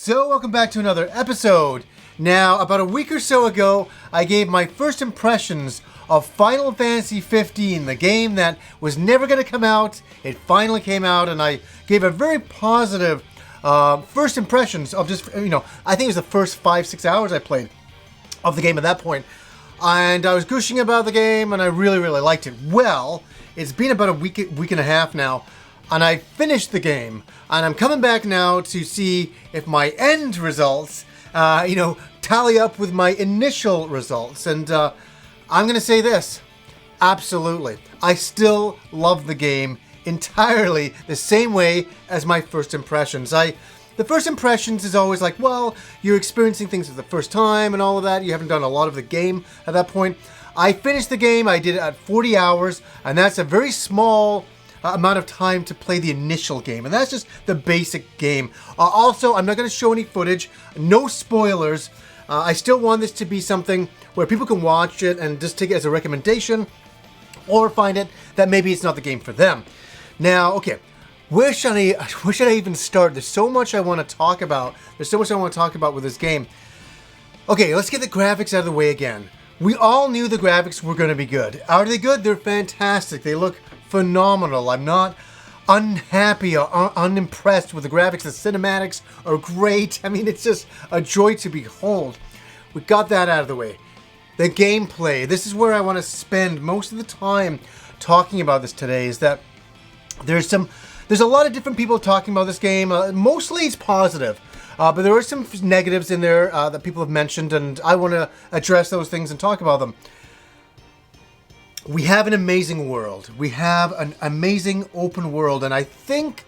So welcome back to another episode. Now, about a week or so ago, I gave my first impressions of Final Fantasy 15, the game that was never going to come out. It finally came out, and I gave a very positive first impressions of just, I think it was the first 5-6 hours I played of the game at that point. And I was gushing about the game, and I really, really liked it. Well, it's been about a week and a half now, and I finished the game, and I'm coming back now to see if my end results, tally up with my initial results. And I'm going to say this, absolutely. I still love the game entirely the same way as my first impressions. The first impressions is always like, well, you're experiencing things for the first time and all of that. You haven't done a lot of the game at that point. I finished the game. I did it at 40 hours, and that's a very small amount of time to play the initial game, and that's just the basic game. Also, I'm not going to show any footage, no spoilers. I still want this to be something where people can watch it and just take it as a recommendation, or find it that maybe it's not the game for them. Now, okay, where should I even start? There's so much I want to talk about. There's so much I want to talk about with this game. Okay, let's get the graphics out of the way again. We all knew the graphics were going to be good. Are they good? They're fantastic. They look phenomenal. I'm not unhappy or unimpressed with the graphics. The cinematics are great. I mean, it's just a joy to behold. We got that out of the way. The gameplay. This is where I want to spend most of the time talking about this today, is that there's a lot of different people talking about this game. Mostly it's positive. But there are some negatives in there that people have mentioned, and I want to address those things and talk about them. We have an amazing world. We have an amazing open world, and I think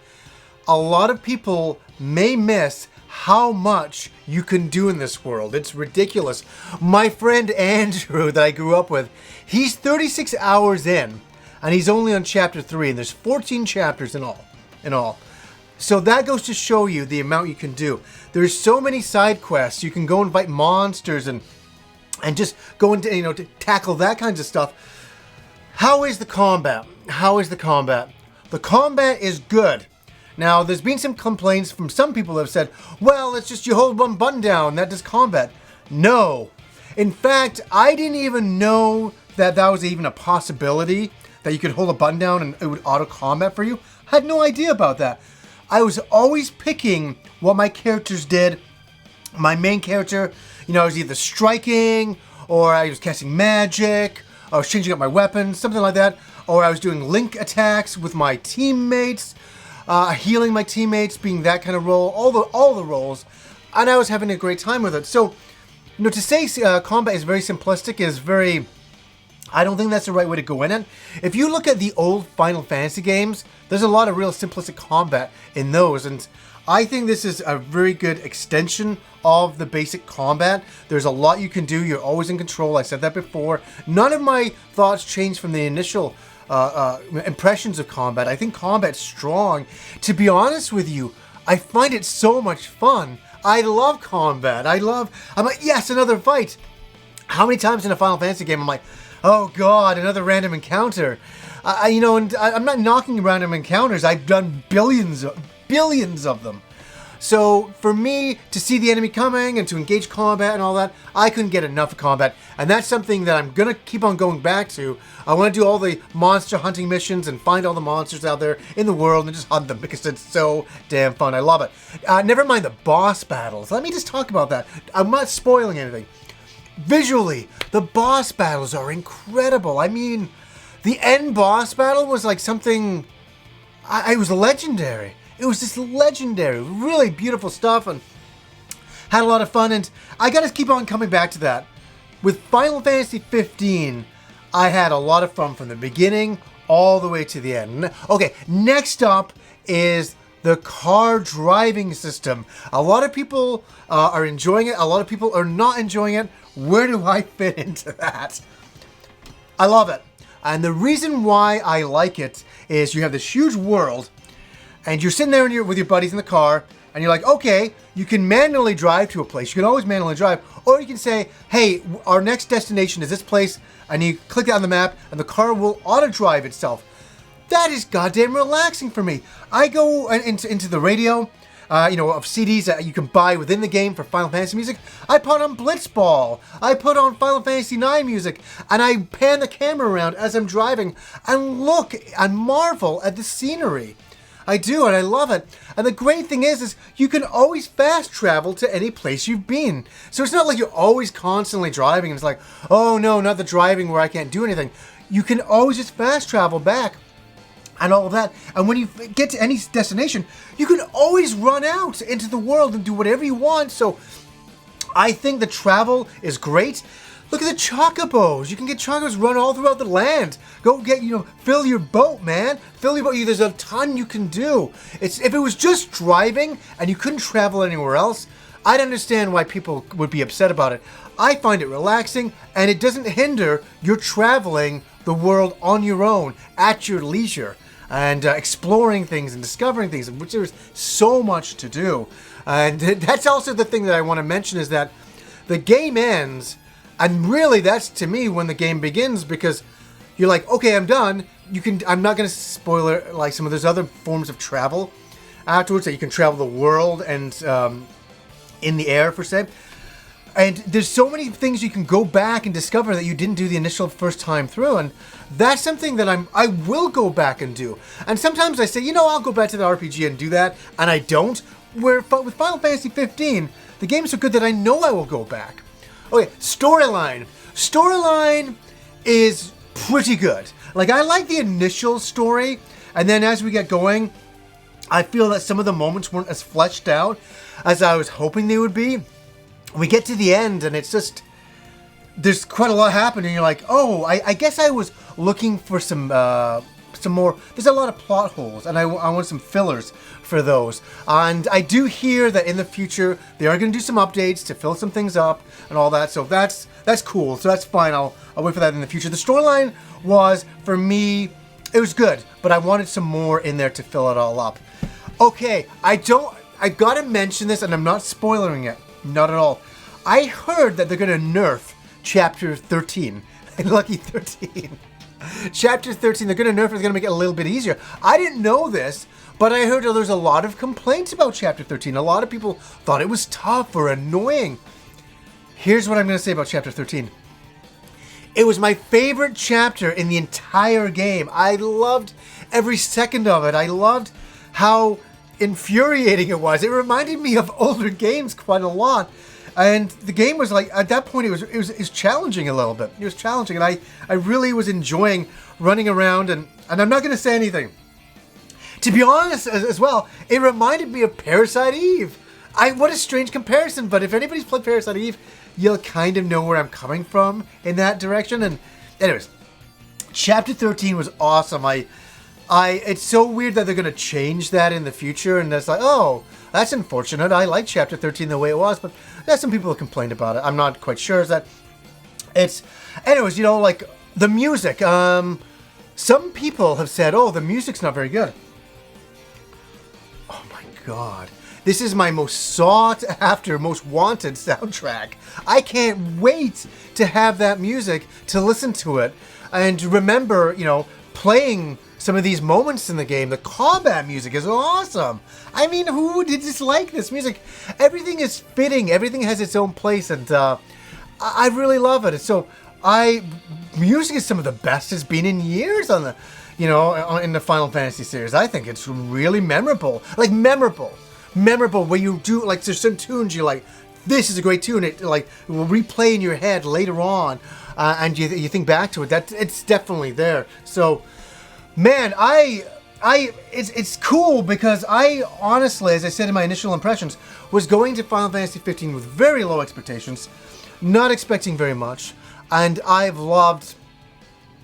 a lot of people may miss how much you can do in this world. It's ridiculous. My friend Andrew that I grew up with, he's 36 hours in, and he's only on chapter 3, and there's 14 chapters in all. So that goes to show you the amount you can do. There's so many side quests. You can go and fight monsters and just go into, to tackle that kinds of stuff. How is the combat? The combat is good. Now, there's been some complaints from some people that have said, well, it's just you hold one button down, that does combat. No. In fact, I didn't even know that was even a possibility, that you could hold a button down and it would auto-combat for you. I had no idea about that. I was always picking what my characters did. My main character, I was either striking, or I was casting magic, I was changing up my weapons, something like that, or I was doing link attacks with my teammates, healing my teammates, being that kind of role, all the roles, and I was having a great time with it. So, to say combat is very simplistic is very, I don't think that's the right way to go in it. If you look at the old Final Fantasy games, there's a lot of real simplistic combat in those, and I think this is a very good extension of the basic combat. There's a lot you can do. You're always in control. I said that before. None of my thoughts changed from the initial impressions of combat. I think combat's strong. To be honest with you, I find it so much fun. I love combat. I'm like, yes, another fight. How many times in a Final Fantasy game I'm like, oh God, another random encounter. And I'm not knocking random encounters. I've done billions of them. So for me to see the enemy coming and to engage combat and all that, I couldn't get enough of combat. And that's something that I'm going to keep on going back to. I want to do all the monster hunting missions and find all the monsters out there in the world and just hunt them because it's so damn fun. I love it. Never mind the boss battles. Let me just talk about that. I'm not spoiling anything. Visually, the boss battles are incredible. I mean, the end boss battle was like something... it was legendary. It was just legendary. Really beautiful stuff, and had a lot of fun, and I gotta keep on coming back to that. With Final Fantasy 15, I had a lot of fun from the beginning all the way to the end. Okay, next up is the car driving system. A lot of people are enjoying it. A lot of people are not enjoying it. Where do I fit into that? I love it. And the reason why I like it is you have this huge world, and you're sitting there with your buddies in the car, and you're like, okay, you can manually drive to a place. You can always manually drive. Or you can say, hey, our next destination is this place, and you click it on the map, and the car will auto-drive itself. That is goddamn relaxing for me. I go into the radio, of CDs that you can buy within the game for Final Fantasy music. I put on Blitzball. I put on Final Fantasy IX music, and I pan the camera around as I'm driving and look and marvel at the scenery. I do, and I love it. And the great thing is you can always fast travel to any place you've been. So it's not like you're always constantly driving, and it's like, oh no, not the driving where I can't do anything. You can always just fast travel back and all of that. And when you get to any destination, you can always run out into the world and do whatever you want. So I think the travel is great. Look at the chocobos. You can get chocobos run all throughout the land. Go get, fill your boat, man. Fill your boat. There's a ton you can do. If it was just driving and you couldn't travel anywhere else, I'd understand why people would be upset about it. I find it relaxing, and it doesn't hinder your traveling the world on your own, at your leisure, and exploring things and discovering things, which there's so much to do. And that's also the thing that I want to mention, is that the game ends, and really that's, to me, when the game begins, because you're like, okay, I'm done. I'm not going to spoil it, like some of those other forms of travel afterwards, that you can travel the world and in the air, per se. And there's so many things you can go back and discover that you didn't do the initial first time through, and that's something that I will go back and do. And sometimes I say, I'll go back to the RPG and do that, and I don't. With Final Fantasy 15, the game's so good that I know I will go back. Okay, storyline. Storyline is pretty good. Like, I like the initial story, and then as we get going, I feel that some of the moments weren't as fleshed out as I was hoping they would be. We get to the end, and it's just, there's quite a lot happening. You're like, oh, I guess I was looking for some more. There's a lot of plot holes, and I want some fillers for those. And I do hear that in the future they are going to do some updates to fill some things up and all that. So that's cool. So that's fine. I'll wait for that in the future. The storyline was, for me, it was good, but I wanted some more in there to fill it all up. Okay, I gotta mention this, and I'm not spoiling it. Not at all. I heard that they're going to nerf Chapter 13. Lucky 13. Chapter 13, they're going to nerf it. They're going to make it a little bit easier. I didn't know this, but I heard there's a lot of complaints about Chapter 13. A lot of people thought it was tough or annoying. Here's what I'm going to say about Chapter 13. It was my favorite chapter in the entire game. I loved every second of it. I loved how infuriating it was. It reminded me of older games quite a lot, and the game was like, at that point, it was challenging a little bit. It was challenging, and I really was enjoying running around, and I'm not going to say anything. To be honest, as well, it reminded me of Parasite Eve. What a strange comparison, but if anybody's played Parasite Eve, you'll kind of know where I'm coming from in that direction. And anyways, Chapter 13 was awesome. It's so weird that they're going to change that in the future, and it's like, oh, that's unfortunate. I like Chapter 13 the way it was, but there's some people who complained about it. I'm not quite sure. Anyways, like the music. Some people have said, oh, the music's not very good. Oh my God. This is my most sought after, most wanted soundtrack. I can't wait to have that music, to listen to it, and remember, playing some of these moments in the game. The combat music is awesome. I mean, who would dislike this music? Everything is fitting. Everything has its own place, and I really love it. So, music is some of the best it's been in years on the, in the Final Fantasy series. I think it's really memorable. Like, memorable where you do, like, there's some tunes you're like, this is a great tune. It, like, will replay in your head later on, and you think back to it. It's definitely there. So, man, it's cool, because I honestly, as I said in my initial impressions, was going to Final Fantasy 15 with very low expectations, not expecting very much, and I've loved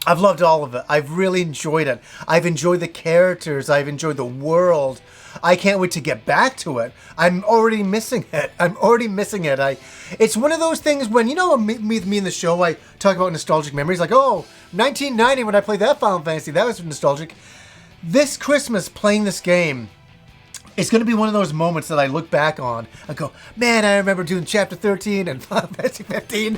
all of it. I've really enjoyed it. I've enjoyed the characters. I've enjoyed the world. I can't wait to get back to it. I'm already missing it. It's one of those things when, me in the show, I talk about nostalgic memories, like, oh, 1990 when I played that Final Fantasy, that was nostalgic. This Christmas, playing this game, it's going to be one of those moments that I look back on and go, man, I remember doing Chapter 13 and Final Fantasy 15,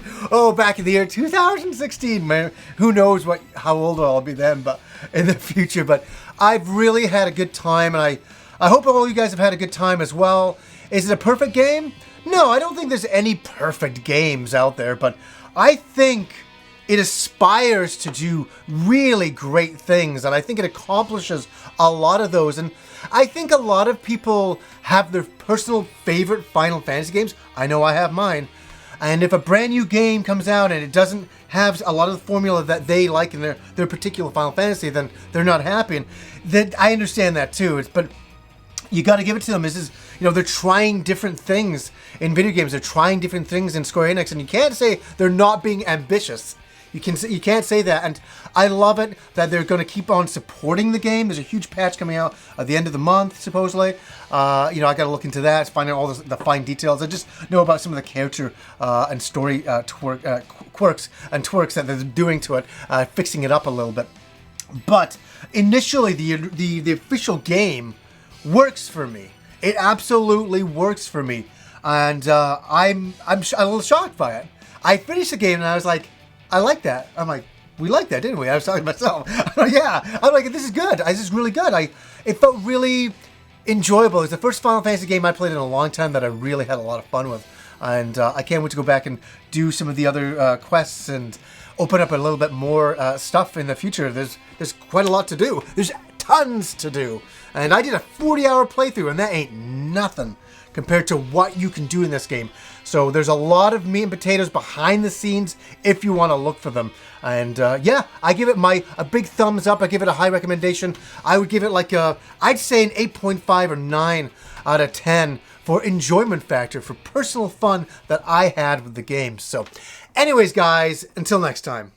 back in the year 2016, man. Who knows how old I'll be then, but in the future. But I've really had a good time, and I hope all you guys have had a good time as well. Is it a perfect game? No, I don't think there's any perfect games out there, but I think it aspires to do really great things, and I think it accomplishes a lot of those. And I think a lot of people have their personal favorite Final Fantasy games. I know I have mine. And if a brand new game comes out and it doesn't have a lot of the formula that they like in their particular Final Fantasy, then they're not happy. And that I understand that too. But you got to give it to them. This is, they're trying different things in video games. They're trying different things in Square Enix, and you can't say they're not being ambitious. You can't say that, and I love it that they're going to keep on supporting the game. There's a huge patch coming out at the end of the month, supposedly. I got to look into that, find out all the fine details. I just know about some of the character and story quirks and twerks that they're doing to it, fixing it up a little bit. But initially, the official game works for me. It absolutely works for me, and I'm a little shocked by it. I finished the game and I was like, I like that. I'm like, we liked that, didn't we? I was talking to myself. I'm like, yeah. I'm like, this is good. This is really good. It felt really enjoyable. It was the first Final Fantasy game I played in a long time that I really had a lot of fun with. And I can't wait to go back and do some of the other quests and open up a little bit more stuff in the future. There's quite a lot to do. There's tons to do. And I did a 40-hour playthrough, and that ain't nothing compared to what you can do in this game. So there's a lot of meat and potatoes behind the scenes if you want to look for them. And yeah, I give it a big thumbs up. I give it a high recommendation. I would give it I'd say an 8.5 or 9 out of 10 for enjoyment factor, for personal fun that I had with the game. So anyways, guys, until next time.